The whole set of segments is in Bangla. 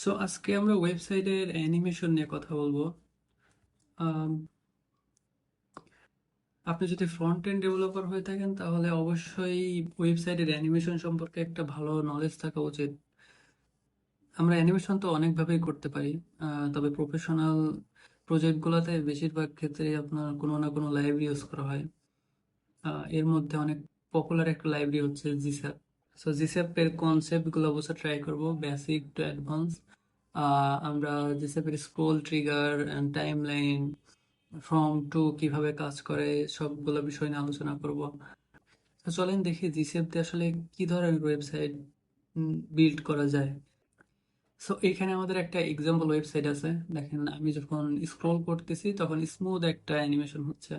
সো আজকে আমরা ওয়েবসাইটের অ্যানিমেশন নিয়ে কথা বলবো। আম, আপনি যদি ফ্রন্ট এন্ড ডেভেলপার হয়ে থাকেন তাহলে অবশ্যই ওয়েবসাইটের অ্যানিমেশন সম্পর্কে একটা ভালো নলেজ থাকা উচিত। আমরা অ্যানিমেশন তো অনেকভাবেই করতে পারি, তবে প্রফেশনাল প্রজেক্টগুলোতে বেশিরভাগ ক্ষেত্রে আপনার কোনো না কোনো লাইব্রেরি ইউজ করা হয়। এর মধ্যে অনেক পপুলার একটা লাইব্রেরি হচ্ছে জিস্যাপ। সো জিস্যাপের কনসেপ্টগুলো অবশ্যই ট্রাই করব, বেসিক টু অ্যাডভান্স। আমরা জিস্যাপের scroll trigger and timeline, from to কিভাবে কাজ করে, সবগুলো বিষয় নিয়ে আলোচনা করব। তো চলেন দেখি জিসেপ দিয়ে আসলে কি ধরনের ওয়েবসাইট বিল্ড করা যায়। সো এখানে আমাদের একটা এক্সাম্পল ওয়েবসাইট আছে। দেখেন, আমি যখন স্ক্রল করতেছি তখন স্মুথ একটা অ্যানিমেশন হচ্ছে।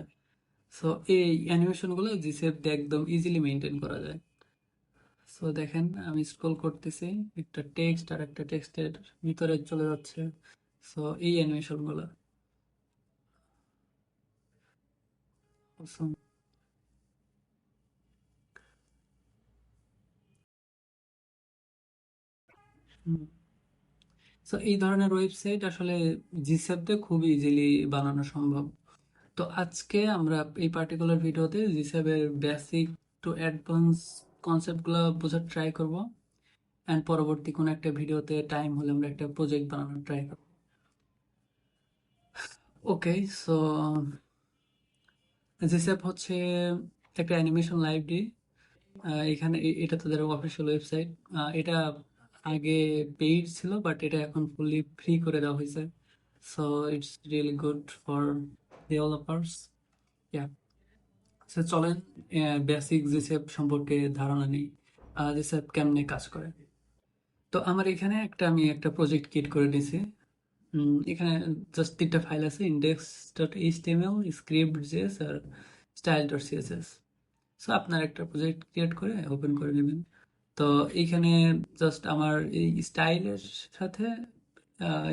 সো এই অ্যানিমেশনগুলো জিসেপ দিয়ে একদম ইজিলি মেনটেন করা যায়। সো দেখেন, আমি স্ক্রল করতেছি, একটা টেক্সট আর একটা টেক্সটের ভিতরে চলে যাচ্ছে। সো এই অ্যানিমেশনগুলো awesome। হুম। সো এই ধরনের ওয়েবসাইট আসলে জিসেপ দিয়ে খুব ইজিলি বানানো সম্ভব। তো আজকে আমরা এই পার্টিকুলার ভিডিওতে জিসেপের বেসিক টু অ্যাডভান্স কনসেপ্টগুলো বোঝার ট্রাই করব। অ্যান্ড পরবর্তী কোনো একটা ভিডিওতে টাইম হলে আমরা একটা প্রজেক্ট বানানোর ট্রাই করব। ওকে, সো জিসেপ হচ্ছে একটা অ্যানিমেশন লাইব্রেরি। এখানে এটা তাদের অফিসিয়াল ওয়েবসাইট। এটা আগে পেইড ছিল, বাট এটা এখন ফুললি ফ্রি করে দেওয়া হয়েছে। So it's really good for developers. Yeah, so চলেন বেসিক জিসেপ সম্পর্কে ধারণা নেই, জিসেপ কেমনে কাজ করে। তো আমার এখানে আমি একটা প্রজেক্ট ক্রিয়েট করে নিয়েছি। এখানে জাস্ট তিনটা ফাইল আছে: index dot HTML, script JS আর স্টাইল ডট সিএসএস। সো আপনার একটা প্রজেক্ট ক্রিয়েট করে ওপেন করে নেবেন। তো এইখানে জাস্ট আমার এই স্টাইলের সাথে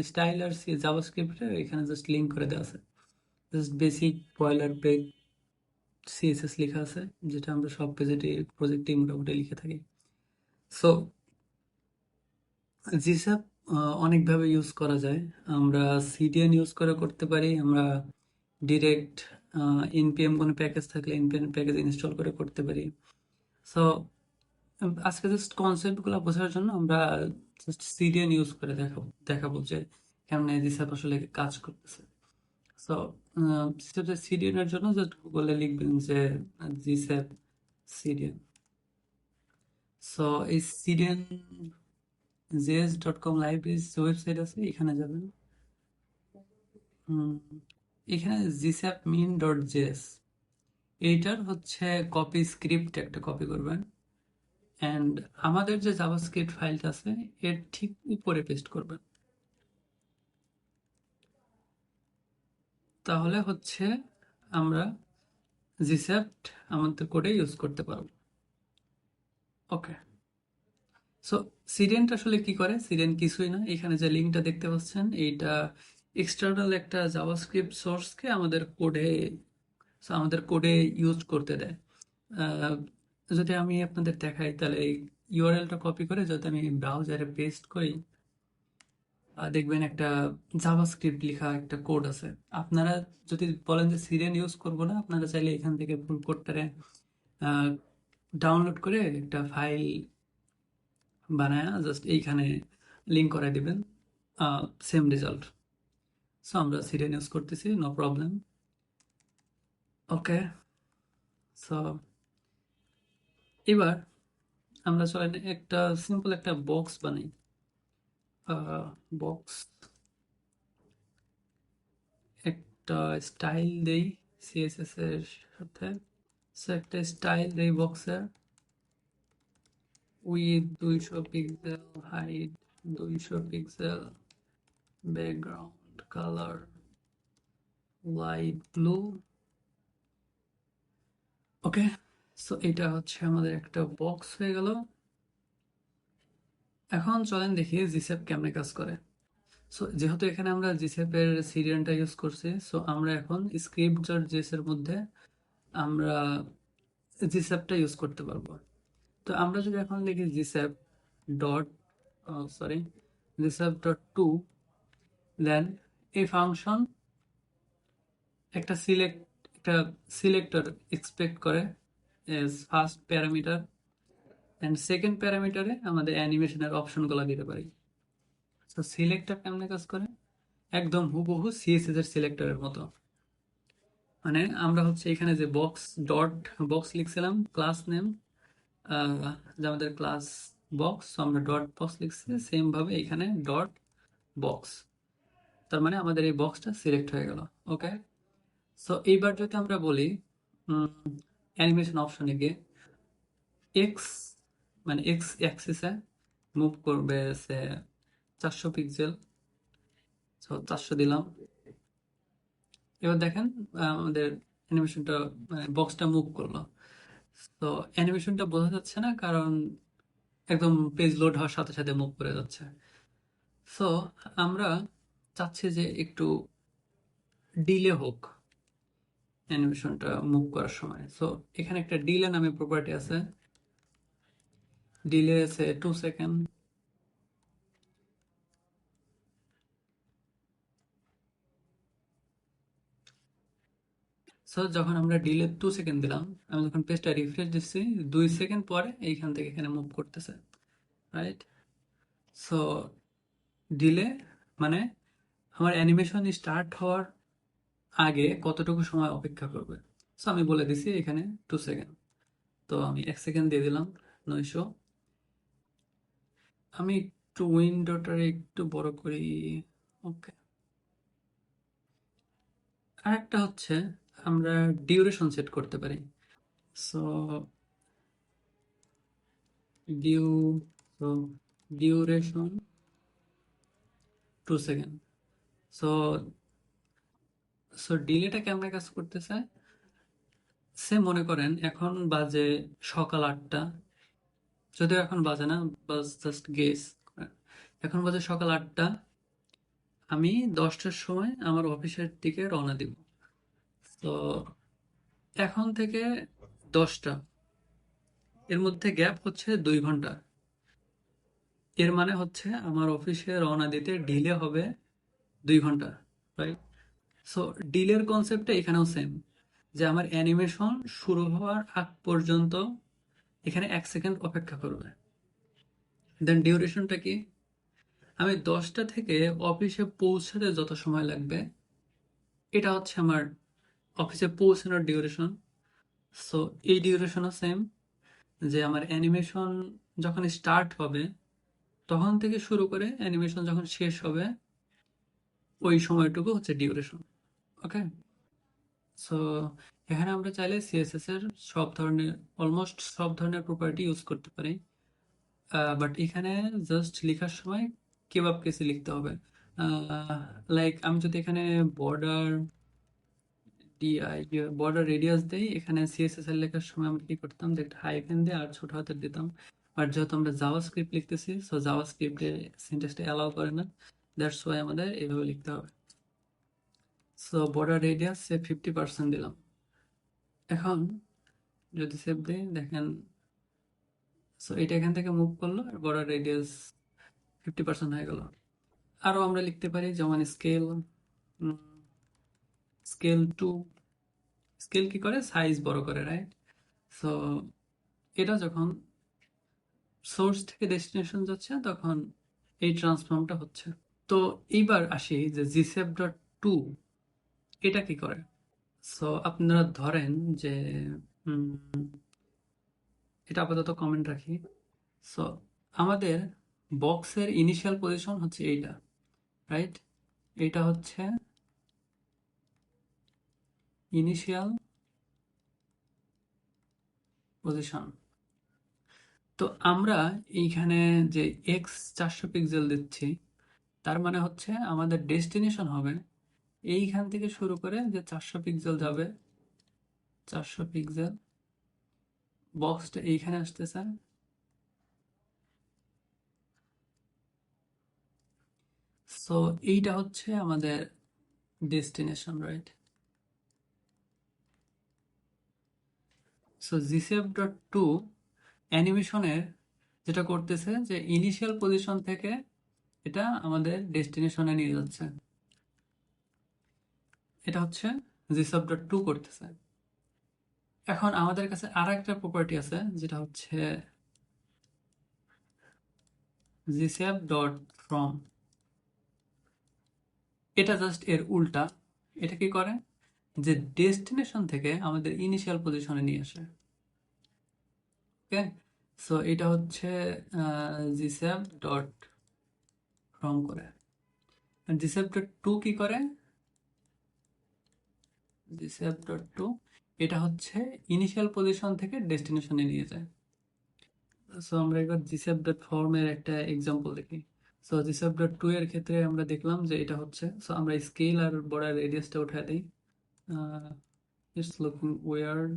স্টাইল আর জাভাস্ক্রিপ্টের এখানে জাস্ট লিঙ্ক করে দেওয়া আছে। Just basic boiler page CSS লেখা আছে, যেটা আমরা সব পেজে প্রজেক্টে মোটামুটি লিখে থাকি। সো জিসাপ অনেকভাবে ইউজ করা যায়। আমরা সিডিএন ইউজ করে করতে পারি, আমরা ডিরেক্ট এনপিএম কোনো প্যাকেজ থাকলে এনপিএম প্যাকেজ ইনস্টল করে করতে পারি। সো আজকে জাস্ট কনসেপ্টগুলো বোঝার জন্য আমরা জাস্ট সিডিএন ইউজ করে দেখাবো যে কেমন জিসাপ আসলে কাজ করতেছে। সো সিডিএন এর জন্য জাস্ট গুগলে লিখবেন যে জিস্যাপ সিডিএন। সো এই সিডিএন js.com লাইব্রেরিজ ওয়েবসাইট আছে, এখানে যাবেন। হুম, এখানে জিস্যাপ মিন ডট জেএস, এইটার হচ্ছে কপি স্ক্রিপ্ট একটা কপি করবেন। অ্যান্ড আমাদের যে জাভাস্ক্রিপ্ট ফাইলটা আছে এর ঠিক উপরে পেস্ট করবেন। তাহলে হচ্ছে আমরা জিস্যাপ আমাদের কোডে ইউজ করতে পারবো। ওকে, সো সিডেন্ট আসলে কি করে? সিডেন্ট কিছুই না, এখানে যে লিঙ্কটা দেখতে পাচ্ছেন এইটা এক্সটার্নাল একটা জাভাস্ক্রিপ্ট সোর্সকে আমাদের কোডে ইউজ করতে দেয়। আহ, যদি আমি আপনাদের দেখাই তাহলে ইউআরএলটা কপি করে যদি আমি ব্রাউজারে পেস্ট করি, দেখবেন একটা জাভাস্ক্রিপ্ট লেখা একটা কোড আছে। আপনারা যদি বলেন যে সিডেন্ট ইউজ করবো না, আপনারা চাইলে এখান থেকে ফুল কোডটারে ডাউনলোড করে একটা ফাইল বানায় জাস্ট এইখানে লিঙ্ক করে দিবেন, সেম রেজাল্ট। সো আমরা সিরিয়াল ইউজ করতেছি, নো প্রবলেম। ওকে, সো এবার আমরা চলেন একটা সিম্পল একটা বক্স বানাই। বক্স একটা স্টাইল দেই সিএসএস এর সাথে। সো একটা স্টাইল দেই বক্সের, with 200 pixel, height 200 pixel, background colour light blue. Okay, so এটা হচ্ছে আমাদের একটা বক্স হয়ে গেল। এখন চলেন দেখি জিসেপ কেমনে কাজ করে। সো যেহেতু এখানে আমরা জিসেপের সিরিয়ালটা ইউজ করছি, সো আমরা এখন স্ক্রিপ্ট ডট জেএস এর মধ্যে আমরা জিসেপটা ইউজ করতে পারবো। তো আমরা যদি এখন লিখি জিসেপ ডট, সরি, gsub.to, দেন এই ফাংশন একটা সিলেক্টর এক্সপেক্ট করে as first parameter, and second প্যারামিটারে আমাদের অ্যানিমেশনের অপশনগুলো দিতে পারি। তো সিলেক্টর কেমনে কাজ করে, একদম হুবহু সিএসএস এর সিলেক্টরের মতো। মানে আমরা হচ্ছে এখানে যে বক্স লিখছিলাম ক্লাস নেম, যে আমাদের ক্লাস বক্স, আমরা ডট বক্স লিখছি, সেম ভাবে এখানে ডট বক্স, তার মানে আমাদের এই বক্সটা সিলেক্ট হয়ে গেল। ওকে, সো এইবার যদি আমরা বলি অ্যানিমেশন অপশনে গিয়ে এক্স, মানে এক্স অ্যাক্সিসে মুভ করবে সে 400 পিক্সেল, সো 400 দিলাম। এবার দেখেন আমাদের অ্যানিমেশনটা, মানে বক্সটা মুভ করলো। তো অ্যানিমেশনটা বোঝা যাচ্ছে না, কারণ একদম পেজ লোড হওয়ার সাথে সাথে মুভ করে যাচ্ছে। সো আমরা চাচ্ছি যে একটু ডিলে হোক অ্যানিমেশনটা মুভ করার সময়। সো এখানে একটা ডিলে নামে প্রপার্টি আছে, ডিলে আছে 2 সেকেন্ড। সো যখন আমরা ডিলে 2 সেকেন্ড দিলাম, আমি যখন পেজটা রিফ্রেশ দিচ্ছি 2 সেকেন্ড পরে এইখান থেকে এখানে মুভ করতেছে, রাইট? সো ডিলে মানে আমার অ্যানিমেশন স্টার্ট হওয়ার আগে কতটুকু সময় অপেক্ষা করবে। সো আমি বলে দিছি এখানে 2 সেকেন্ড, তো আমি 1 সেকেন্ড দিয়ে দিলাম 900। আমি একটু উইন্ডোটারে একটু বড় করি। ওকে, আর একটা হচ্ছে আমরা ডিউরেশন সেট করতে পারি। So du so duration 2 second. So ডিলেটা কেমনে কাজ করতেছে, সে মনে করেন এখন বাজে সকাল 8টা, যদিও এখন বাজে না, বাস জাস্ট গেস, এখন বাজে সকাল 8টা, আমি 10টার সময় আমার অফিসের দিকে রওনা দিব। তো এখন থেকে 10টা, এর মধ্যে গ্যাপ হচ্ছে 2 ঘন্টা। এর মানে হচ্ছে আমার অফিসে রওনা দিতে ডিলে হবে 2 ঘন্টা, রাইট? সো ডিলের কনসেপ্টটা এখানেও সেম, যে আমার অ্যানিমেশন শুরু হওয়ার আগ পর্যন্ত এখানে 1 সেকেন্ড অপেক্ষা করবে। দেন ডিউরেশনটা কি, আমি 10টা থেকে অফিসে পৌঁছাতে যত সময় লাগবে, এটা হচ্ছে আমার অফিসে পৌঁছানোর ডিউরেশন। সো এই ডিউরেশনও সেম, যে আমার অ্যানিমেশন যখন স্টার্ট হবে তখন থেকে শুরু করে অ্যানিমেশন যখন শেষ হবে ওই সময়টুকু হচ্ছে ডিউরেশন। ওকে, সো এখানে আমরা চাইলে সিএসএস এর সব ধরনের, অলমোস্ট সব ধরনের প্রপার্টি ইউজ করতে পারি, বাট এখানে জাস্ট লেখার সময় কেবাব কেসে লিখতে হবে। লাইক আমি যদি এখানে বর্ডার ডিআই বর্ডার রেডিয়াস দেই, এখানে সিএসএস এর লেখার সময় আমরা কি করতাম, যে একটা হাইফেন দিয়ে আর ছোট হাতের দিতাম। আর যেহেতু আমরা জাভা স্ক্রিপ্ট লিখতেছি, সো জাভা স্ক্রিপ্টে সিনট্যাক্সটা অ্যালাউ করে না, দ্যাটস ওয়াই আমাদের এইভাবে লিখতে হবে। সো বর্ডার রেডিয়াস সে 50% দিলাম। এখন যদি সেভ দিই দেখেন, সো এটা এখান থেকে মুভ করলো আর বর্ডার রেডিয়াস 50% হয়ে গেল। আরো আমরা লিখতে পারি যেমন স্কেল 2, স্কেল কি করে, সাইজ বড় করে, রাইট? সো এটা যখন সোর্স থেকে ডেস্টিনেশন যাচ্ছে তখন এই ট্রান্সফর্মটা হচ্ছে। তো এইবার আসি যে gsep.to এটা কি করে। সো আপনারা ধরেন যে উম, এটা আপাতত কমেন্ট রাখি। সো আমাদের বক্সের ইনিশিয়াল পজিশন হচ্ছে এইটা, রাইট? এটা হচ্ছে ইনিশিয়াল পজিশন। তো আমরা এইখানে যে এক্স 400 পিক্সেল দিচ্ছি, তার মানে হচ্ছে আমাদের ডেস্টিনেশন হবে এইখান থেকে শুরু করে যে 400 পিক্সেল যাবে, 400 পিক্সেল বক্সটা এইখানে আসতেছে। সো এইটা হচ্ছে আমাদের ডেস্টিনেশন, রাইট? সো gsep.to অ্যানিমেশনের যেটা করতেছে, যে ইনিশিয়াল পজিশন থেকে এটা আমাদের ডেস্টিনেশনে নিয়ে যাচ্ছে। এটা হচ্ছে gsub.to করতেছে। এখন আমাদের কাছে আর একটা প্রপার্টি আছে যেটা হচ্ছে gsub.from। এটা জাস্ট এর উল্টা। এটা কি করে, যে ডেস্টিনেশন থেকে আমাদের ইনিশিয়াল পজিশনে নিয়ে আসে। ওকে, সো এটা হচ্ছে gsub.from করে। আর gsub.to কি করে, gsub.to এটা হচ্ছে ইনিশিয়াল পজিশন থেকে ডেস্টিনেশনে নিয়ে যায়। সো আমরা এবার gsub.form এর একটা এক্সাম্পল দেখি। সো gsub.to এর ক্ষেত্রে আমরা দেখলাম যে এটা হচ্ছে, সো আমরা স্কেল আর বর্ডার রেডিয়াসটা উঠায় দিই। It's looking weird.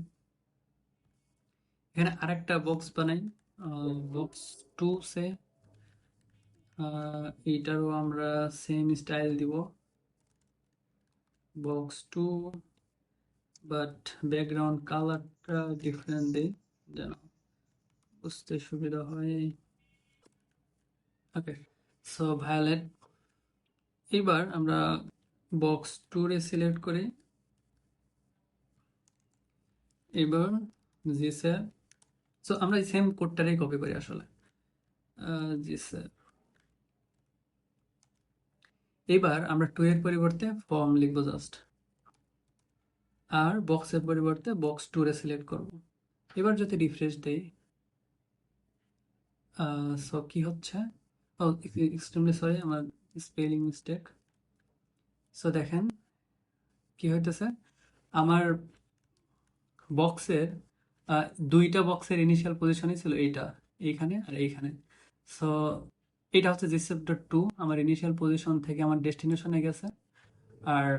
এখানে আরেকটা বক্স বানাই, বক্স টু সে। এইটারও আমরা সেম স্টাইল দিব, বক্স টু, বাট ব্যাকগ্রাউন্ড কালারটা ডিফারেন্ট দিই যেন বুঝতে সুবিধা হয়। Okay, so violet. এবার আমরা বক্স টু রে সিলেক্ট করি। এবার gsub, সো আমরা সেম কোডটারই কপি করি আসলে। gsub, এবার আমরা টু এর পরিবর্তে ফর্ম লিখবো জাস্ট, আর বক্সের পরিবর্তে বক্স টু রে সিলেক্ট করব। এবার যদি রিফ্রেশ দেই, সো কি হচ্ছে, ও এক্সট্রিমলি সরি, আমার স্পেলিং মিস্টেক। সো দেখেন কি হইতেছে, আমার বক্সের দুইটা বক্সের ইনিশিয়াল পজিশনই ছিল এইটা, এইখানে আর এইখানে। সো এটা হচ্ছে gsub.to, আমার ইনিশিয়াল পজিশন থেকে আমার ডেস্টিনেশনে গেছে। আর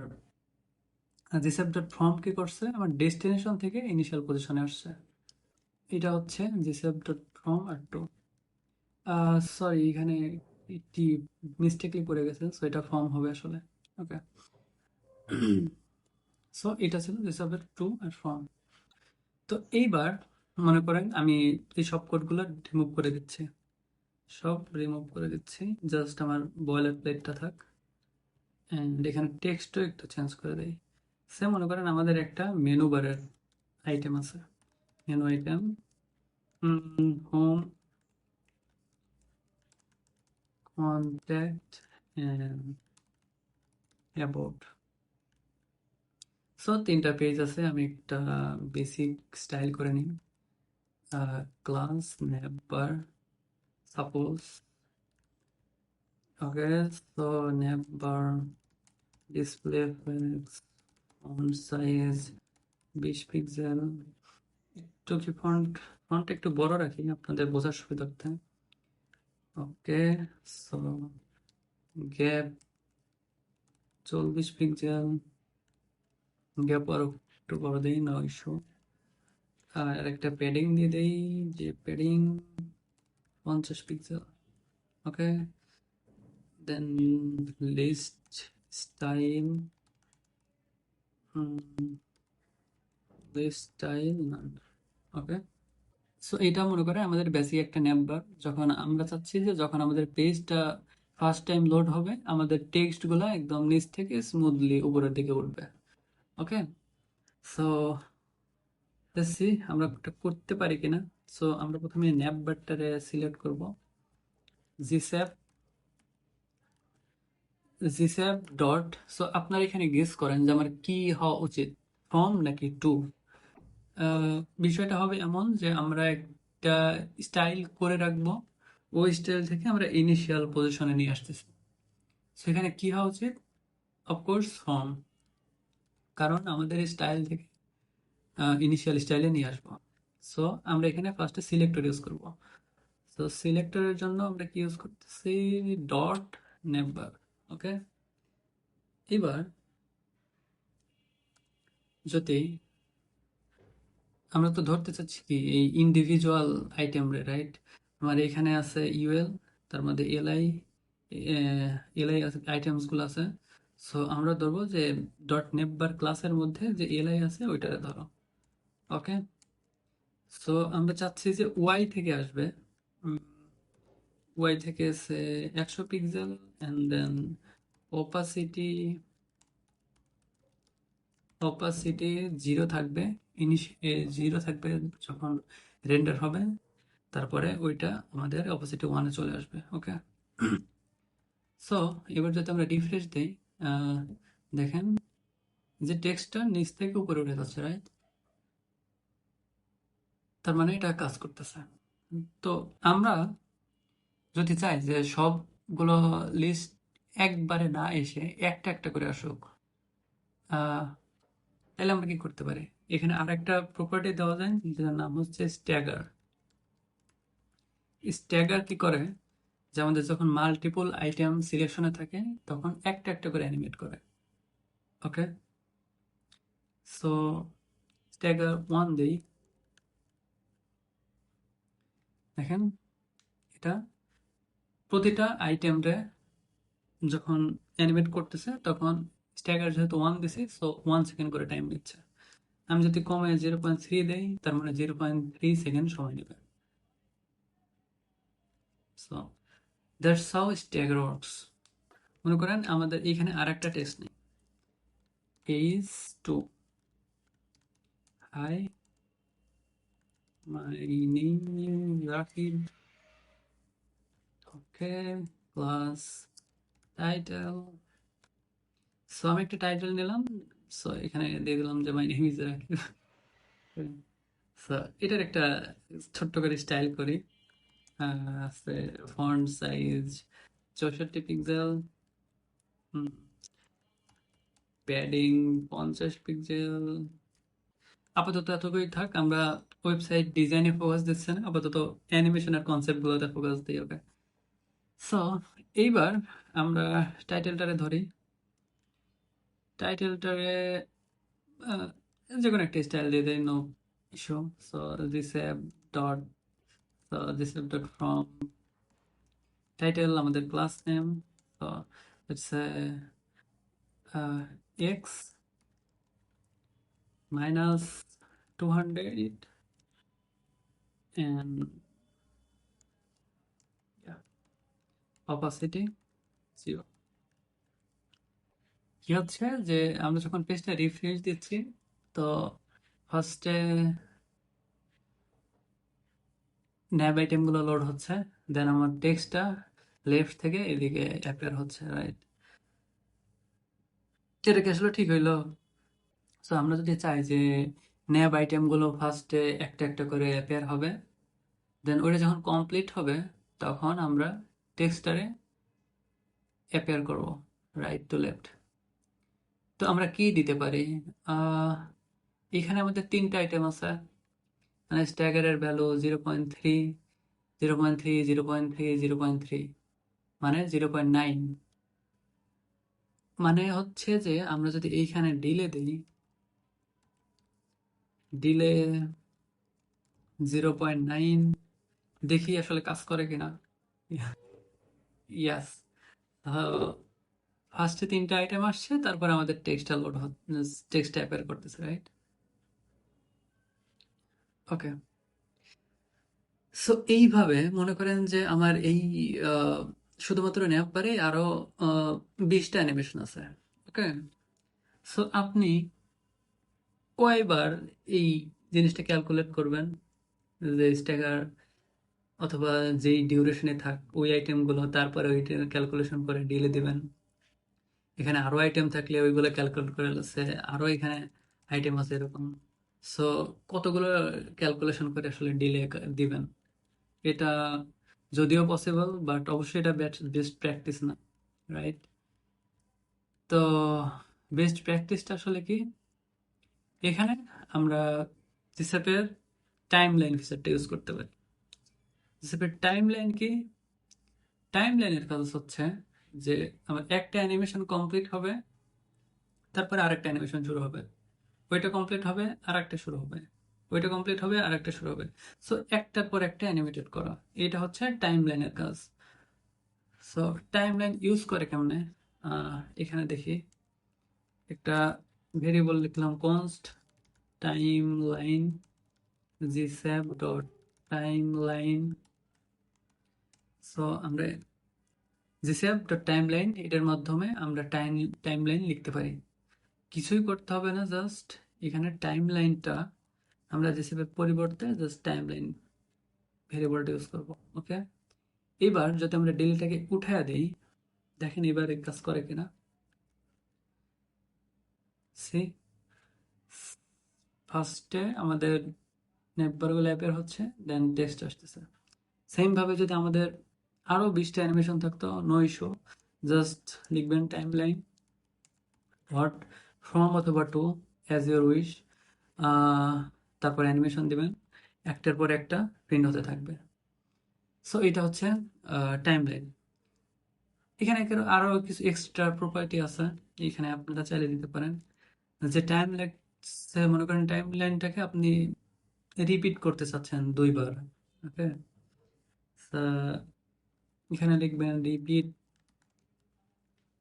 gsub.from কি করছে, আমার ডেস্টিনেশন থেকে ইনিশিয়াল পজিশনে আসছে। এটা হচ্ছে gsub.from আর টু। সরি, এখানে একটি মিস্টেকলি পড়ে গেছে, সো এটা ফর্ম হবে আসলে। ওকে, সো এটা ছিল রিসার্ভের টু আর ফর্ম। তো এইবার মনে করেন আমি এই সব কোডগুলো রিমুভ করে দিচ্ছি, সব রিমুভ করে দিচ্ছি, জাস্ট আমার বয়লার প্লেটটা থাক। অ্যান্ড এখানে টেক্সটও একটু চেঞ্জ করে দেই। সে মনে করেন আমাদের একটা মেনু বারের আইটেম আছে, menu item, home, contact and about. So তিনটা পেজ আছে, আমি একটা বেসিক স্টাইল করে নিই। ক্লাস নেবার সাপোজ। ওকে, সো নেবার ডিসপ্লে ফন্ট সাইজ 20 পিক্সেল। একটু কি ফন্ট একটু বড় রাখি আপনাদের বোঝার সুবিধার্থে। ওকে, সো গ্যাপ 24 পিক্সেল, গ্যাপ আরো একটু বড় দিই, নো ইস্যু। আর একটা প্যাডিং দিয়ে দেই, যে প্যাডিং 50 পিক্সেল। ওকে, দেন লিস্ট স্টাইল, লিস্ট স্টাইল না। ওকে, সো এটা মনে করে আমাদের বেসিক একটা নেমবার। যখন আমরা চাচ্ছি যে যখন আমাদের পেজটা ফার্স্ট টাইম লোড হবে, আমাদের টেক্সট গুলা একদম নিচ থেকে স্মুথলি উপরের দিকে উঠবে। ওকে, সো দেখছি আমরা এটা করতে পারি কিনা। সো আমরা প্রথমে ন্যাপ বারটারে সিলেক্ট করব, gsub, gsub ডট। সো আপনারা এখানে গেস করেন যে আমার কি হওয়া উচিত, ফর্ম নাকি টু। বিষয়টা হবে এমন যে আমরা একটা স্টাইল করে রাখবো, ওই স্টাইল থেকে আমরা ইনিশিয়াল পজিশনে নিয়ে আসতেছি। সেখানে কি হওয়া উচিত, অফকোর্স ফর্ম, কারণ আমাদের স্টাইল থেকে ইনিশিয়াল স্টাইলে নিয়ে আসবো। সো আমরা এখানে ফার্স্টে সিলেক্টর ইউজ করব। সো সিলেক্টরের জন্য আমরা কি ইউজ করতেছি, ডট নেবার। ওকে, এবার যদি আমরা তো ধরতে চাচ্ছি কি এই ইন্ডিভিজুয়াল আইটেম রে, রাইট। আমার এখানে আছে ইউএল, তার মধ্যে এলআই, এলআই আছে, আইটেমস গুলো আছে। সো আমরা ধরবো যে ডট নেবার ক্লাসের মধ্যে যে এলআই আছে ওইটারে ধরো। ওকে, সো আমরা চাচ্ছি যে ওয়াই থেকে আসবে, ওয়াই থেকে say 100 pixel and then opacity opacity 0 থাকবে, জিরো থাকবে যখন রেন্ডার হবে, তারপরে ওইটা আমাদের অপোজিটে 1-এ চলে আসবে। ওকে, সো এবার যদি আমরা রিফ্রেশ দিই, দেখেন যে টেক্সটটা নিচ থেকে উপরে উঠে যাচ্ছে, রাইট? তার মানে এটা কাজ করতেছে। তো আমরা যদি চাই যে সবগুলো লিস্ট একবারে না এসে একটা একটা করে আসুক, আহ, তাহলে আমরা কি করতে পারি? এখানে আর একটা প্রপার্টি দেওয়া যায় যেটার নাম হচ্ছে স্ট্যাগার। স্ট্যাগার কি করে, যে আমাদের যখন মাল্টিপল আইটেম সিলেকশনে থাকে তখন একটা একটা করে অ্যানিমেট করে। ওকে, সো স্ট্যাগার 1 দেই, দেখেন এটা প্রতিটা আইটেমরে যখন অ্যানিমেট করতেছে তখন স্ট্যাগার যেহেতু 1 দিছি, সো 1 সেকেন্ড করে টাইম নিচ্ছে। আমি যদি কমে 0.3 দেই, তার মানে 0.3 সেকেন্ড সময় নেবে। So that's how stagger works. মনে করেন আমাদের এখানে আর একটা টেস্ট নেই, H two, hi my name Rakib, okay, class title. So আমি একটা টাইটেল নিলাম, সো এখানে দিয়ে দিলাম যে my name is Rakib. So এটার একটা ছোট্ট করে স্টাইল করি, আছে font size 64 pixel, padding 50 pixel. আপাতত এতটুকুই থাক, আমরা ওয়েবসাইট ডিজাইনে ফোকাস দিচ্ছি না, আপাতত অ্যানিমেশনের কনসেপ্ট গুলোতে ফোকাস দিই। ওকে, সো এইবার আমরা টাইটেলটারে ধরি, টাইটেলটারে যে কোনো একটা স্টাইল দিয়ে দেয়, no issue. So this app dot, so this app dot from title আমাদের class name, so it's X minus 200 and yeah, opacity 0। কি হচ্ছে যে আমরা যখন পেজটা রিফ্রেশ দিচ্ছি, তো ফার্স্টে ন্যাব আইটেম গুলো লোড হচ্ছে, দেন আমার টেক্সটটা লেফট থেকে এদিকে অ্যাপিয়ার হচ্ছে, রাইট? এটা কি আসলে ঠিক হইলো? সো আমরা যদি চাই যে ন্যাব আইটেম গুলো ফার্স্টে একটা একটা করে অ্যাপিয়ার হবে, দেন ওটা যখন কমপ্লিট হবে তখন আমরা টেক্সটারে অ্যাপিয়ার করব রাইট টু লেফট। তো আমরা কি দিতে পারি? আহ, এখানে আমাদের 3টা আইটেম আছে, মানে স্ট্যাগারের ভ্যালু 0.3, 0.3, 0.3, 0.3, মানে 0.9। মানে হচ্ছে যে আমরা যদি এইখানে ডিলে দিই, ডিলে 0.9, দেখি আসলে কাজ করে কিনা। ইয়াস, ফার্স্টে 3টা আইটেম আসছে, তারপর আমাদের টেক্সটটা লোড হচ্ছে, টেক্সট অ্যাপেয়ার করতেছে, রাইট? ওকে, সো এইভাবে মনে করেন যে আমার এই আহ, শুধুমাত্র নেওয়ার পারে আরো 20টা অ্যানিমেশন আছে। ওকে, সো আপনি কয়বার এই জিনিসটা ক্যালকুলেট করবেন, যে স্ট্যাগার অথবা যেই ডিউরেশনে থাক ওই আইটেমগুলো, তারপরে ওই ক্যালকুলেশন করে ডিলে দিবেন। এখানে আরো আইটেম থাকলে ওইগুলো ক্যালকুলেট করে আছে, আরো এখানে আইটেম আছে এরকম। সো কতগুলো ক্যালকুলেশন করে আসলে ডিলে দিবেন, এটা যদিও পসিবল, বাট অবশ্যই এটা বেস্ট প্র্যাকটিস না, রাইট? তো বেস্ট প্র্যাকটিসটা আসলে কি? এখানে আমরা জিসেপের টাইম লাইন ফিচারটা ইউজ করতে পারি। জিসেপের টাইম লাইন কি? টাইম লাইনের কাজ হচ্ছে যে আমার একটা অ্যানিমেশন কমপ্লিট হবে, তারপরে আরেকটা অ্যানিমেশন শুরু হবে, ওইটা কমপ্লিট হবে আর একটা শুরু হবে, ওইটা কমপ্লিট হবে আর একটা শুরু হবে। সো একটার পর একটা অ্যানিমেটেড করা, এটা হচ্ছে টাইম লাইনের কাজ। সো টাইম লাইন ইউজ করে কেমনে? এখানে দেখি, একটা ভেরিয়েবল লিখলাম const timeline, gsap dot timeline so আমরা gcf.timeline এটার মাধ্যমে আমরা টাইমলাইন লিখতে পারি। কিছুই করতে হবে না, জাস্ট এখানে টাইমলাইনটা আমরা gcf এর পরিবর্তে জাস্ট টাইমলাইন ভেরিয়েবলটা ইউজ করব। ওকে, এবার যদি আমরা ডেলিটাকে উঠায় দিই, দেখেন এবার এই কাজ করে কিনা। সি, ফার্স্টে আমাদের নেটবারগুলো অ্যাপের হচ্ছে, দেন টেক্সট আসতেছে। সেম ভাবে যদি আমাদের আরো 20টা অ্যানিমেশন থাকতো, নো ইস্যু, জাস্ট লিখবেন টাইমলাইন ডট ফ্রম অথবা টু অ্যাজ ইউর উইশ, তারপর অ্যানিমেশন দিবেন, একটার পর একটা প্রিন্ট হতে থাকবে। সো এটা হচ্ছে টাইমলাইন। এখানে আরো কিছু এক্সট্রা প্রপার্টি আছে, এখানে আপনারা চাইলে দিতে পারেন। যে টাইমলাইন, মনে করেন টাইমলাইনটাকে আপনি রিপিট করতে চাচ্ছেন 2বার। ওকে, এখানে লিখবেন রিপিট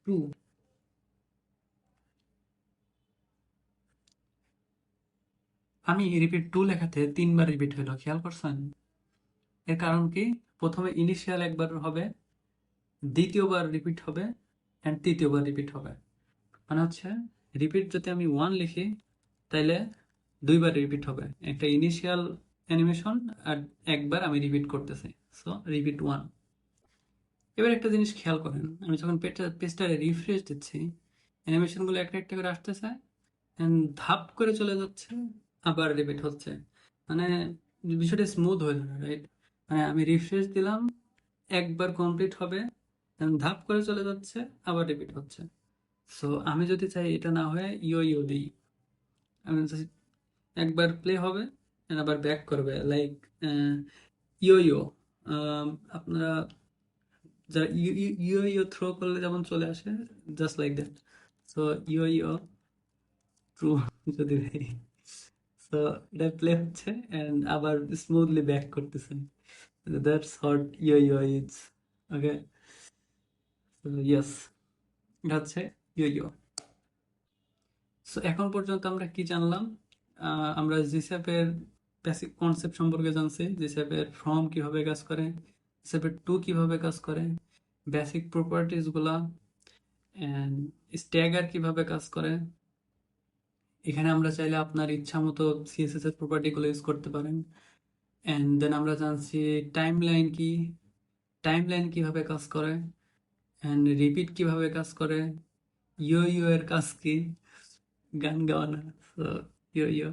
টু। আমি রিপিট টু লেখাতে 3বার রিপিট হলো, খেয়াল করছেন? এর কারণ কি? প্রথমে ইনিশিয়াল একবার হবে, দ্বিতীয়বার রিপিট হবে, অ্যান্ড তৃতীয়বার রিপিট হবে। মানে হচ্ছে রিপিট যদি আমি 1 লিখি, তাইলে 2বার রিপিট হবে, একটা ইনিশিয়াল অ্যানিমেশন আর একবার আমি রিপিট করতেছি। So repeat 1। এবার একটা জিনিস খেয়াল করেন, আমি যখন পেজটা রিফ্রেশ দিচ্ছি, অ্যানিমেশনগুলো একটা একটা করে আসতেছে, and ধাপ করে চলে যাচ্ছে, আবার রিপিট হচ্ছে। মানে বিষয়টা স্মুথ হয়ে যাবে, রাইট? মানে আমি রিফ্রেশ দিলাম, একবার কমপ্লিট হবে, then ধাপ করে চলে যাচ্ছে, আবার রিপিট হচ্ছে। সো আমি যদি চাই এটা না হয়ে ইয়ো ইয়ো দিই, আমি just একবার প্লে হবে and আবার ব্যাক করবে, লাইক ইয়ো ইয়ো। আপনারা যারা ইয়ো ইয়ো থ্রো করলে যেমন চলে আসে, just like that. So yo yo true যদি দেই, সো এটা প্লে হচ্ছে এন্ড আবার স্মুথলি ব্যাক করতেছেন। That's hot yo yo is. Okay, so yes, এটা হচ্ছে ইয়ো ইয়ো। সো এখন পর্যন্ত আমরা কি জানলাম? আমরা জিস্যাপের বেসিক কনসেপ্ট সম্পর্কে জানছি, জিস্যাপের ফর্ম কিভাবে কাজ করে, জিস্যাপের টু কিভাবে কাজ করে, বেসিক প্রপার্টিজ গুলা, এন্ড স্ট্যাগার কিভাবে কাজ করে। এখানে আমরা চাইলে আপনার ইচ্ছা মতো সিএসএস এর প্রপার্টি গুলো ইউজ করতে পারেন। এন্ড দেন আমরা জানছি টাইমলাইন কি, টাইমলাইন কিভাবে কাজ করে, এন্ড রিপিট কিভাবে কাজ করে, ইয়ো ইয়ো এর কাজ কি, গান গাওয়া না। সো ইয়ো ইয়ো।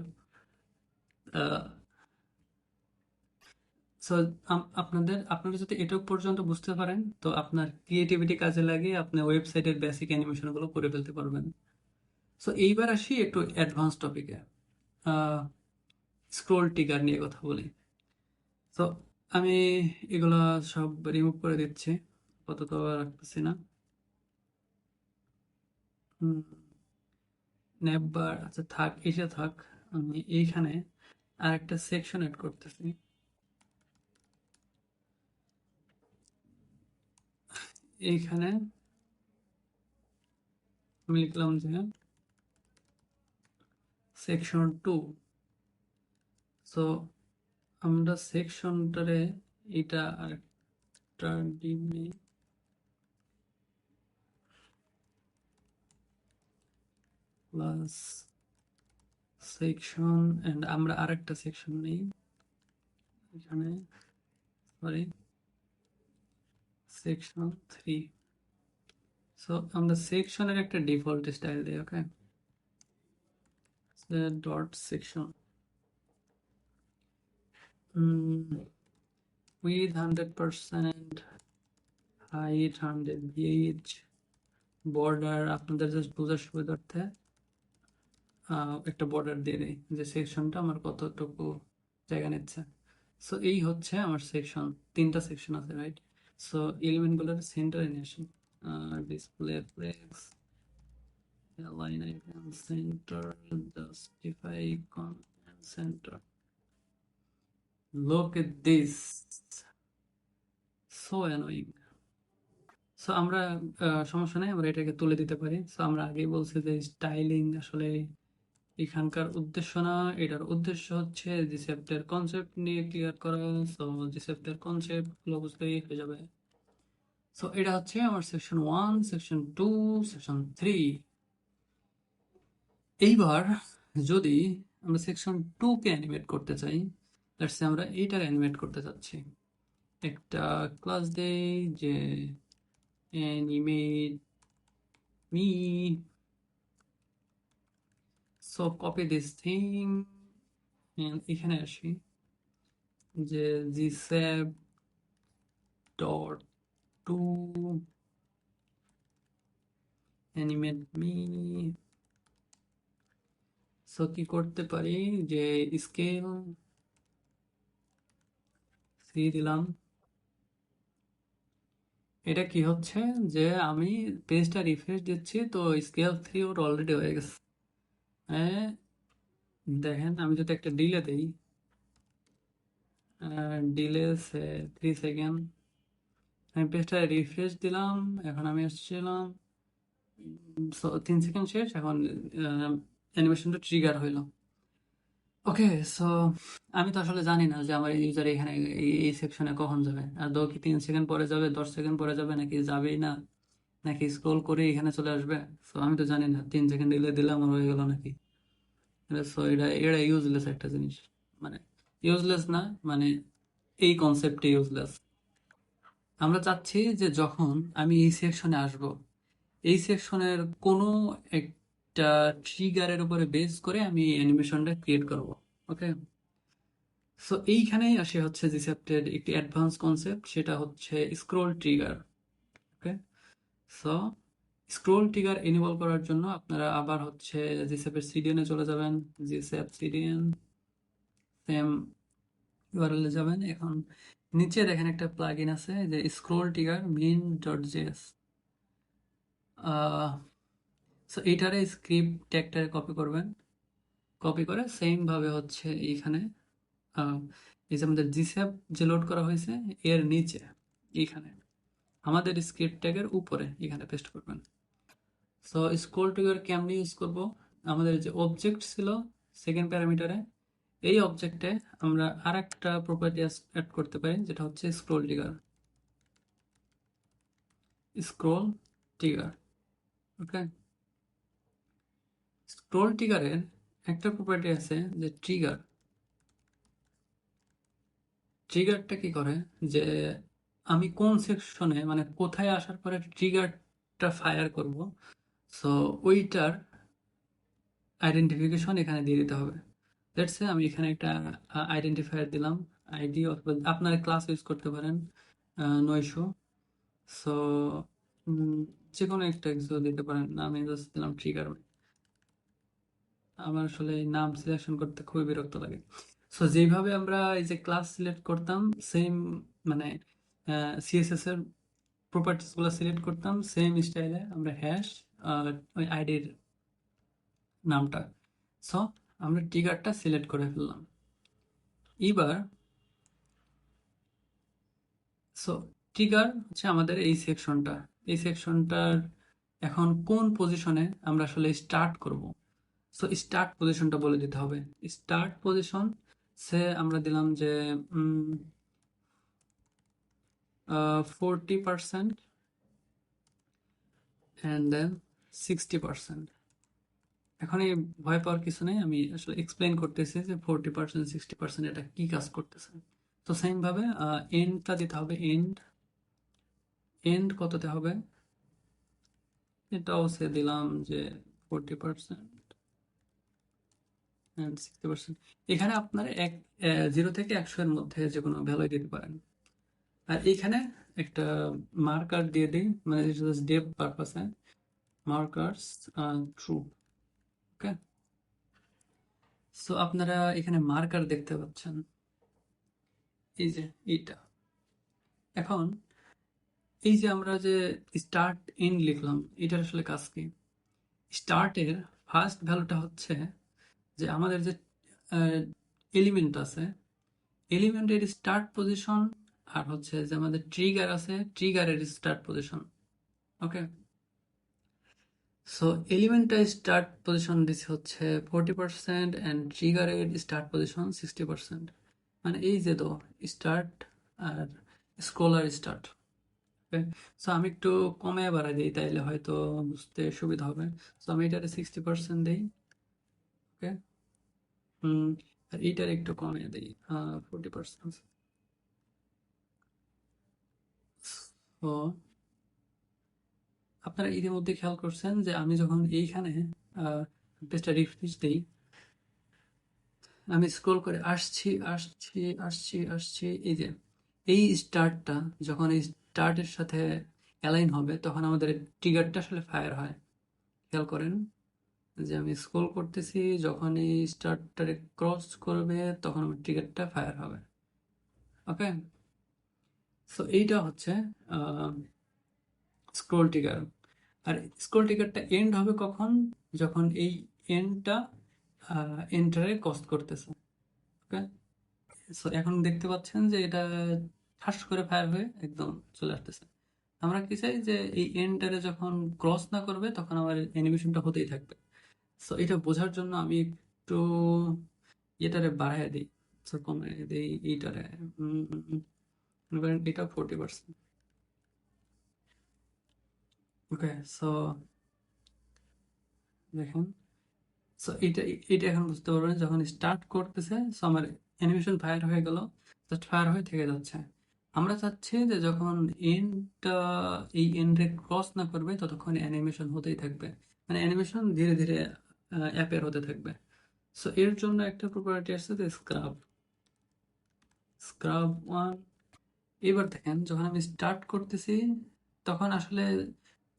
সো আপনারা যদি এটুক পর্যন্ত বুঝতে পারেন, তো আপনার ক্রিয়েটিভিটি কাজে লাগিয়ে আপনি ওয়েবসাইটের বেসিক অ্যানিমেশন গুলো করে ফেলতে পারবেন। সো এইবার আসি একটু অ্যাডভান্স টপিকে, স্ক্রোল ট্রিগার নিয়ে কথা বলি। তো আমি এগুলা সব রিমুভ করে দিচ্ছি, আপাতত আর রাখতেছি না। নেবার আচ্ছা থাক, এসে থাক। আমি এইখানে আর একটা সেকশন এড করতেছি। এইখানে আমি লিখলাম যে সেকশন 2। সো আমরা সেকশনটারে এটা আরেকটা ডিমে প্লাস সেকশন, এন্ড আমরা আরেকটা সেকশন নেই এখানে, সরি, সেকশন 3। সো আমরা সেকশনের একটা ডিফল্ট স্টাইল দিই। Okay, dot section with 100%, height 100, গেজ, বর্ডার আপনাদের জাস্ট বোঝার সুবিধার্থে একটা বর্ডার দিয়ে দেই যে সেকশনটা আমার কতটুকু জায়গা নিচ্ছে। সো এই হচ্ছে আমার সেকশন, 3টা সেকশন আছে, রাইট? সো এলিমেন্টগুলোর সেন্টারে নিয়ে আসি, display flakes, align icon center, justify content center. Look at this, so annoying. So আমরা সমস্যা নেই, আমরা এটাকে তুলে দিতে পারি। সো আমরা আগেই বলছি যে স্টাইলিং আসলে এখানকার উদ্দেশ্য না, এটার উদ্দেশ্য হচ্ছে জিসেপ্টের কনসেপ্ট নিয়ে ক্লিয়ার করা। সো জিসেপ্টের কনসেপ্ট গুলো বুঝলেই হয়ে যাবে। সো এটা হচ্ছে আমার সেকশন 1, সেকশন 2, সেকশন 3। এইবার যদি আমরা সেকশন 2 কে অ্যানিমেট করতে চাই, লেটস সে আমরা এইটার অ্যানিমেট করতে চাচ্ছি, একটা ক্লাস দেই যে animate me. So copy this thing, এখানে আসি যে gsap dot to animate me. So কি করতে পারি যে স্কেল 3 দিলাম। এটা কি হচ্ছে যে আমি পেজটা রিফ্রেশ দিচ্ছি, তো স্কেল 3 ওর অলরেডি হয়ে গেছে। হ্যাঁ, দেখেন আমি যদি একটা ডিলে দিই, ডিলে 3 সেকেন্ড, আমি পেজটা রিফ্রেশ দিলাম, এখন আমি আসছিলাম, 3 সেকেন্ড শেষ, এখন অ্যানিমেশনটা ট্রিগার হইলো। ওকে, সো আমি তো আসলে জানি না যে আমার ইউজার এখানে এই সেকশনে কখন যাবে, আর কি 3 সেকেন্ড পরে যাবে, 10 সেকেন্ড পরে যাবে, নাকি যাবেই না, নাকি স্ক্রোল করে এখানে চলে আসবে। সো আমি তো জানি না 3 সেকেন্ড ডিলে দিলাম আর হয়ে গেল নাকি। সো এটা এটা ইউজলেস একটা জিনিস, মানে ইউজলেস না, মানে এই কনসেপ্টে ইউজলেস। আমরা চাচ্ছি যে যখন আমি এই সেকশনে আসব, এই সেকশনের কোনো একটা ট্রিগারের উপরে বেস করে আমি অ্যানিমেশনটা ক্রিয়েট করব। ওকে, সো এইখানেই আসে হচ্ছে জিসেপ্টের একটি অ্যাডভান্স কনসেপ্ট, সেটা হচ্ছে scroll trigger. Okay, so scroll trigger enable করার জন্য আপনারা আবার হচ্ছে জিসেপের সিডিএনে চলে যাবেন, জিসেপ সিডিএন, সেম ইউআরএল এ যাবেন। এখন নিচে দেখেন একটা প্লাগইন আছে যে scroll trigger main dot JS. So এইটারে স্ক্রিপ্ট ট্যাগটারে কপি করবেন, কপি করে সেম ভাবে হচ্ছে এইখানে আহ, এই যে আমাদের জিস্যাপ যে লোড করা হয়েছে এর নিচে এইখানে আমাদের স্ক্রিপ্ট ট্যাগের উপরে এখানে পেস্ট করবেন। সো স্ক্রোল ট্রিগার কেমনি ইউজ করব, আমাদের যে অবজেক্ট ছিল সেকেন্ড প্যারামিটারে, এই অবজেক্টে আমরা আর একটা প্রপার্টি অ্যাড করতে পারি, যেটা হচ্ছে স্ক্রোল ট্রিগার। স্ক্রোল ট্রিগার, ওকে। স্ক্রোল ট্রিগারের একটা প্রপার্টি আছে যে ট্রিগার। ট্রিগারটা কি করে যে আমি কোন সেকশনে, মানে কোথায় আসার পরে ট্রিগারটা ফায়ার করব, সো ওইটার আইডেন্টিফিকেশন এখানে দিয়ে দিতে হবে। লেটস সে আমি এখানে একটা আইডেন্টিফায়ার দিলাম, আইডি, অথবা আপনারা ক্লাস ইউজ করতে পারেন 900। সো যে কোনো একটা কিছু দিতে পারেন, আমি জাস্ট দিলাম ট্রিগার। আমার আসলে এই নাম সিলেকশন করতে খুবই বিরক্ত লাগে। সো যেভাবে আমরা এই যে ক্লাস সিলেক্ট করতাম সেম, মানে সিএসএস এর প্রপার্টিস গুলো সিলেক্ট করতাম সেম স্টাইলে আমরা হ্যাশ ওই আইডির নামটা। সো আমরা ট্রিগারটা সিলেক্ট করে ফেললাম। এবার সো ট্রিগার হচ্ছে আমাদের এই সেকশনটা, এই সেকশনটার এখন কোন পজিশনে আমরা আসলে স্টার্ট করব। সো স্টার্ট পজিশনটা বলে দিতে হবে। স্টার্ট পজিশন সে আমরা দিলাম যে 40% অ্যান্ড দেন 60%। এখন এই ভয় পাওয়ার কিছু নেই, আমি আসলে এক্সপ্লেন করতেছি যে 40% 60% এটা কি কাজ করতেছে। তো সেম ভাবে এন্ডটা দিতে হবে, এন্ড, এন্ড কততে হবে, এটাও সে দিলাম যে 40% অ্যান্ড 60%। এখানে আপনারা 0 থেকে 100 এর মধ্যে যে কোনো ভ্যালু দিতে পারেন। আর এখানে একটা মার্কার দিয়ে দিই, মানে ডেপ পারপাসে, মার্কার্স ট্রু। ওকে, সো আপনারা এখানে মার্কার দেখতে পাচ্ছেন, এই যে এইটা। এখন এই যে আমরা যে স্টার্ট এন্ড লিখলাম, এটার আসলে কাজ কি। স্টার্টের ফার্স্ট ভ্যালুটা হচ্ছে যে আমাদের যে এলিমেন্ট আছে, এলিমেন্টের স্টার্ট পজিশন, আর হচ্ছে যে আমাদের ট্রিগার আছে, ট্রিগারের স্টার্ট পজিশন। ওকে, সো এলিমেন্টটা স্টার্ট পজিশন দিচ্ছে হচ্ছে 40% অ্যান্ড ট্রিগারের স্টার্ট পজিশন 60%। মানে এই যে তো স্টার্ট আর স্ক্রোলার স্টার্ট। ওকে, সো আমি একটু কমে বাড়াই দিই, তাইলে হয়তো বুঝতে সুবিধা হবে। সো আমি এটারে 60% দিই। ওকে, আর এইটার একটু কমে দিই 40%। তো আপনারা ইতিমধ্যে খেয়াল করছেন যে আমি যখন এইখানে পেজটা রিফ্রেশ দিই, আমি স্ক্রোল করে আসছি আসছি আসছি আসছি, এই যে এই স্টার্টটা যখন এই স্টার্টের সাথে অ্যালাইন হবে তখন আমাদের ট্রিগারটা আসলে ফায়ার হয়। খেয়াল করেন যে আমি স্ক্রোল করতেছি, যখন এই স্টার্টটারে ক্রস করবে তখন আমার ট্রিগারটা ফায়ার হবে। ওকে, সো এইটা হচ্ছে স্ক্রোল ট্রিগার। আর স্ক্রোল ট্রিগারটা এন্ড হবে কখন? যখন এই এন্ডটা এন্টারে ক্রস করতেছে। ওকে, সো এখন দেখতে পাচ্ছেন যে এটা ঠাস করে ফায়ার হয়ে একদম চলে আসতেছে। আমরা কি চাই যে এই এন্টারে যখন ক্রস না করবে তখন আমার অ্যানিমেশনটা হতেই থাকবে। সো এটা বোঝার জন্য আমি একটু এটারে বাড়ায় দিই, সো কমে দিই এইটারে। উম, উম, উম, মনে করেন এটা 40%। ওকে, সো দেখেন, সো এটা এটা এখন বুঝতে পারবেন যখন স্টার্ট করতেছে, সো আমার অ্যানিমেশন ফায়ার হয়ে গেল, জাস্ট ফায়ার হয়ে থেকে যাচ্ছে। আমরা চাচ্ছি যে যখন এন্ডটা এই এন্ডে ক্রস না করবে ততক্ষণ অ্যানিমেশন হতেই থাকবে, মানে অ্যানিমেশন ধীরে ধীরে অ্যাপেয়ার হতে থাকবে। সো এর জন্য একটা প্রপার্টি আছে যে স্ক্রাব, স্ক্রাব ওয়ান। এবার দেখেন যখন আমি স্টার্ট করতেছি তখন আসলে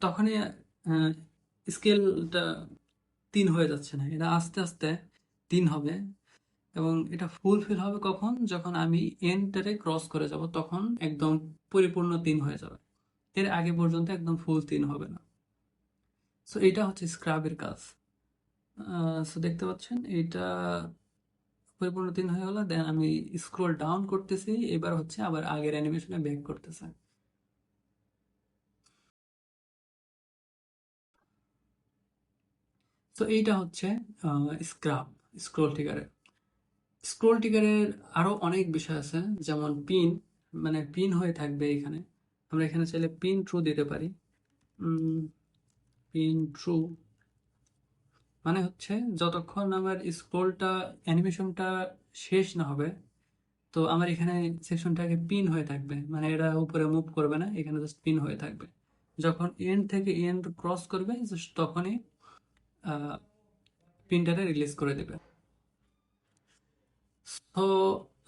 তখনই স্কেলটা 3 হয়ে যাচ্ছে না, এটা আস্তে আস্তে 3 হবে। এবং এটা ফুলফিল হবে কখন? যখন আমি এন্ডটারে ক্রস করে যাব তখন একদম পরিপূর্ণ 3 হয়ে যাবে। এর আগে পর্যন্ত একদম ফুল 3 হবে না। সো এটা হচ্ছে স্ক্রাবের কাজ। সো দেখতে পাচ্ছেন এটা পরিপূর্ণ 3 হয়ে গেল, দেন আমি স্ক্রোল ডাউন করতেছি, এবার হচ্ছে আবার আগের অ্যানিমেশনে ব্যাক করতেছে। তো এইটা হচ্ছে স্ক্রাব, স্ক্রোল ট্রিগারের। স্ক্রোল ট্রিগারের আরো অনেক বিষয় আছে, যেমন পিন, মানে পিন হয়ে থাকবে এখানে। আমরা এখানে চাইলে পিন ট্রু দিতে পারি। পিন ট্রু মানে হচ্ছে যতক্ষণ আমার স্ক্রোলটা অ্যানিমেশনটা শেষ না হবে, তো আমার এখানে সেকশনটাকে পিন হয়ে থাকবে, মানে এটা উপরে মুভ করবে না, এখানে জাস্ট পিন হয়ে থাকবে। যখন এন্ড থেকে এন্ড ক্রস করবে just তখনই পিনটারে রিলিজ করে দেবে। তো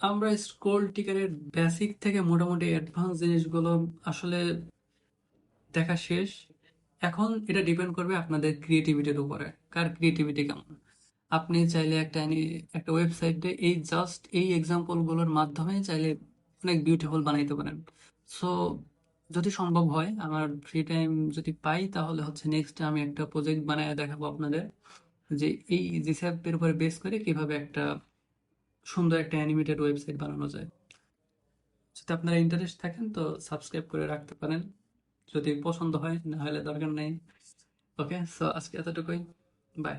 আমরা স্ক্রোল টিকারের বেসিক থেকে মোটামুটি অ্যাডভান্স জিনিসগুলো আসলে দেখা শেষ। এখন এটা ডিপেন্ড করবে আপনাদের ক্রিয়েটিভিটির উপরে, কার ক্রিয়েটিভিটি কেমন। আপনি চাইলে একটা ওয়েবসাইটে এই জাস্ট এই এক্সাম্পল গুলোর মাধ্যমে চাইলে অনেক বিউটিফুল বানাইতে পারেন। সো যদি সম্ভব হয়, আমার ফ্রি টাইম যদি পাই, তাহলে হচ্ছে নেক্সট আমি একটা প্রজেক্ট বানায় দেখাবো আপনাদের যে এই জিস্যাপের উপরে বেস করে কিভাবে একটা সুন্দর একটা অ্যানিমেটেড ওয়েবসাইট বানানো যায়। যদি আপনারা ইন্টারেস্ট থাকেন তো সাবস্ক্রাইব করে রাখতে পারেন, যদি পছন্দ হয়, না হলে দরকার নেই। ওকে, সো আজকে এতটুকুই। বাই।